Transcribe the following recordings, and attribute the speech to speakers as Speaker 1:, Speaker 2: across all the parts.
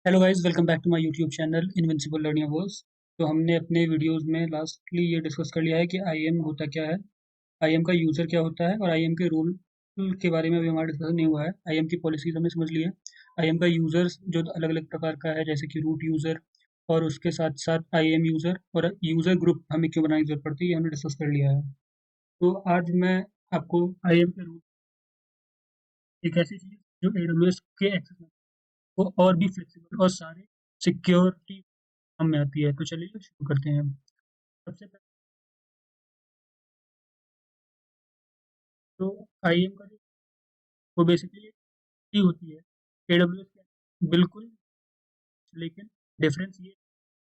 Speaker 1: Hello guys, welcome back to my YouTube channel invincible learning hours. तो हमने अपने videos में लास्टली ये डिस्कस कर लिया है कि आईएम होता क्या है, आईएम का यूज़र क्या होता है और आईएम के रूल के बारे में अभी हमारा डिस्कशन नहीं हुआ है। आईएम की पॉलिसीज हमने समझ ली है। आईएम का यूज़र्स जो अलग अलग प्रकार का है, जैसे कि रूट यूज़र और उसके साथ साथ आईएम यूज़र और यूज़र ग्रुप हमें क्यों बनाने की जरूरत पड़ती है, ये हमने डिस्कस कर लिया है। तो आज मैं आपको आईएम के रूल, एक ऐसी चीज़ जो एडब्ल्यूएस के एक्सेस को और भी फ्लेक्सिबल और सारे सिक्योरिटी हम में आती है। तो चलिए शुरू करते हैं। सबसे पहले तो आईएम का जो वो बेसिकली होती है एडब्ल्यूएस के बिल्कुल, लेकिन डिफरेंस ये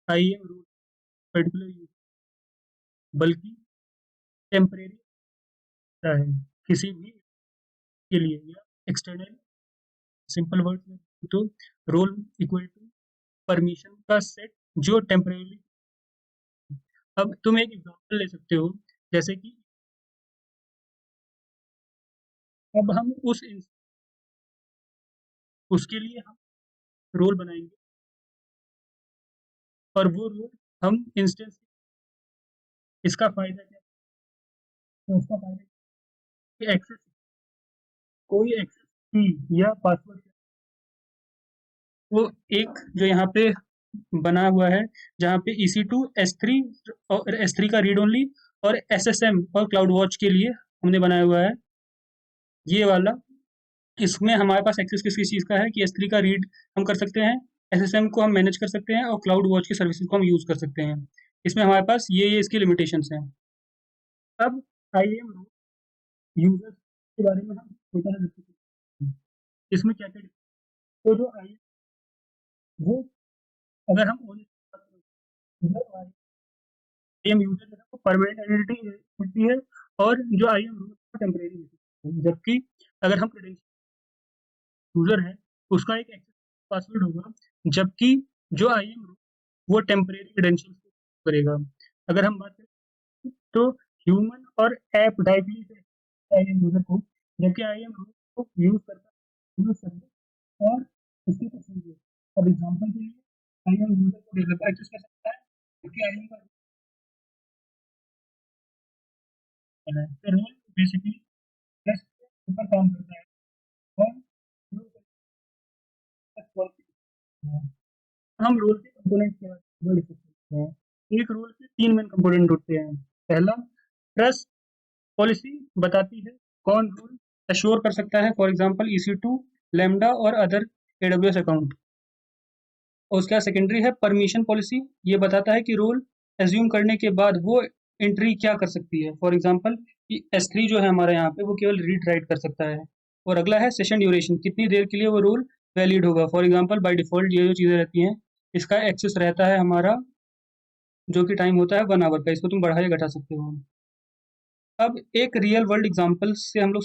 Speaker 1: आईएम रूल पर्टिकुलर यूज बल्कि टेम्परेरी होता है किसी भी के लिए या एक्सटर्नल। सिंपल वर्ड में तो रोल इक्वल टू परमिशन का सेट जो टेम्परेरी। अब तुम एक एग्जांपल ले सकते हो, जैसे कि अब हम उसके लिए हम रोल बनाएंगे और वो रोल हम इंस्टेंस। इसका फायदा क्या है? तो इसका फायदा कि एक्सेस, कोई एक्सेस की या पासवर्ड, वो एक जो यहाँ पे बना हुआ है, जहाँ पे EC2 S3 और S3 का रीड ओनली और SSM और क्लाउड वॉच के लिए हमने बनाया हुआ है ये वाला। इसमें हमारे पास एक्सेस किस किस चीज़ का है कि S3 का रीड हम कर सकते हैं, SSM को हम मैनेज कर सकते हैं और क्लाउड वॉच की सर्विसेज को हम यूज़ कर सकते हैं। इसमें हमारे पास ये इसकी लिमिटेशंस हैं। अब आइए हम यूजर्स के बारे में हम छोटा सा discuss करते हैं। इसमें क्या क्या तो जो आई वो, अगर हम आईएम यूजर जो है वो परमानेंट आइडेंटिटी होती है और जो आईएम रूट वो टेम्परेरी होती है। जबकि अगर हम क्रेडेंशियल यूजर है उसका एक एक्सेस पासवर्ड होगा, जबकि जो आईएम रूट वो टेम्परेरी क्रेडेंशियल करेगा। अगर हम बात करें तो ह्यूमन और ऐप डायरेक्टली से आईएम यूजर को, जबकि आईएम रूट को यूज करता है और इसकी कुछ चीजें। अब एग्जांपल के लिए आईएम यूजर को डेवलपर एक्सेस कर सकता है, जबकि आईएम का है तो रोल बेसिकली ट्रस्ट के ऊपर काम करता है और हम रोल के कंपोनेंट के बारे में डिस्कस करते हैं। एक रोल के तीन मेन कंपोनेंट होते हैं। पहला, ट्रस्ट पॉलिसी बताती है कौन रोल एश्योर कर सकता है, फॉर एग्जांपल EC2, लैम्डा और अदर AWS अकाउंट। और उसके बाद सेकेंडरी है परमिशन पॉलिसी, ये बताता है कि रोल एज्यूम करने के बाद वो एंट्री क्या कर सकती है, फॉर एग्जांपल कि S3 जो है हमारे यहाँ पे वो केवल रीड राइट कर सकता है। और अगला है सेशन ड्यूरेशन, कितनी देर के लिए वो रोल वैलिड होगा, फॉर एग्जांपल बाय डिफॉल्ट ये जो चीज़ें रहती हैं इसका एक्सेस रहता है हमारा, जो कि टाइम होता है 1 आवर का, इसको तुम बढ़ा या घटा सकते हो। अब एक रियल वर्ल्ड एग्जांपल से हम लोग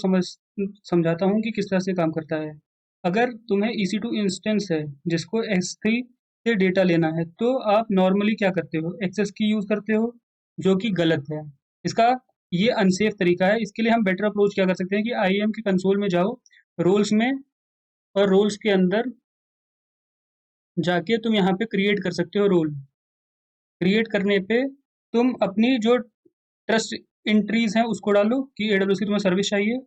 Speaker 1: समझाता हूँ कि किस तरह से काम करता है। अगर तुम्हें EC2 इंस्टेंस है जिसको S3 से डेटा लेना है, तो आप नॉर्मली क्या करते हो, एक्सेस की यूज करते हो, जो कि गलत है। इसका ये अनसेफ तरीका है। इसके लिए हम बेटर अप्रोच क्या कर सकते हैं कि आईएम के कंसोल में जाओ, रोल्स में, और रोल्स के अंदर जाके तुम यहाँ पे क्रिएट कर सकते हो रोल। क्रिएट करने पे तुम अपनी जो ट्रस्ट एंट्रीज हैं उसको डालो कि AWS की तुम्हें सर्विस चाहिए।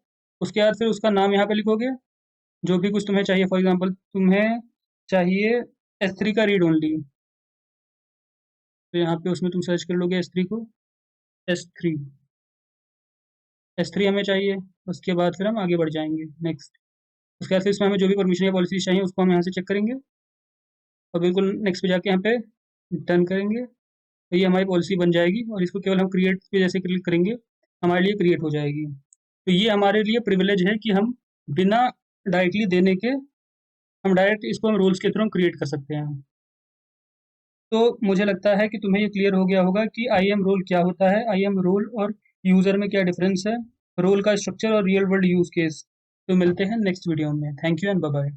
Speaker 1: उसके बाद फिर उसका नाम यहाँ पे लिखोगे, जो भी कुछ तुम्हें चाहिए। फॉर एग्जांपल तुम्हें चाहिए S3 का रीड ओनली, तो यहाँ पे उसमें तुम सर्च कर लोगे S3 को। S3 S3 हमें चाहिए। उसके बाद फिर हम आगे बढ़ जाएंगे नेक्स्ट। उसके बाद फिर इसमें हमें जो भी परमिशन या पॉलिसी चाहिए उसको हम यहाँ से चेक करेंगे और बिल्कुल नेक्स्ट पे जाके यहाँ पे डन करेंगे, तो ये हमारी पॉलिसी बन जाएगी और इसको केवल हम क्रिएट पे जैसे क्लिक करेंगे हमारे लिए क्रिएट हो जाएगी। तो ये हमारे लिए प्रिविलेज है कि हम बिना डायरेक्टली देने के हम डायरेक्ट इसको हम रूल्स के थ्रू क्रिएट कर सकते हैं। तो मुझे लगता है कि तुम्हें ये क्लियर हो गया होगा कि आईएम रोल क्या होता है, आईएम रोल और यूजर में क्या डिफरेंस है, रोल का स्ट्रक्चर और रियल वर्ल्ड यूज केस। तो मिलते हैं नेक्स्ट वीडियो में। Thank you and bye bye.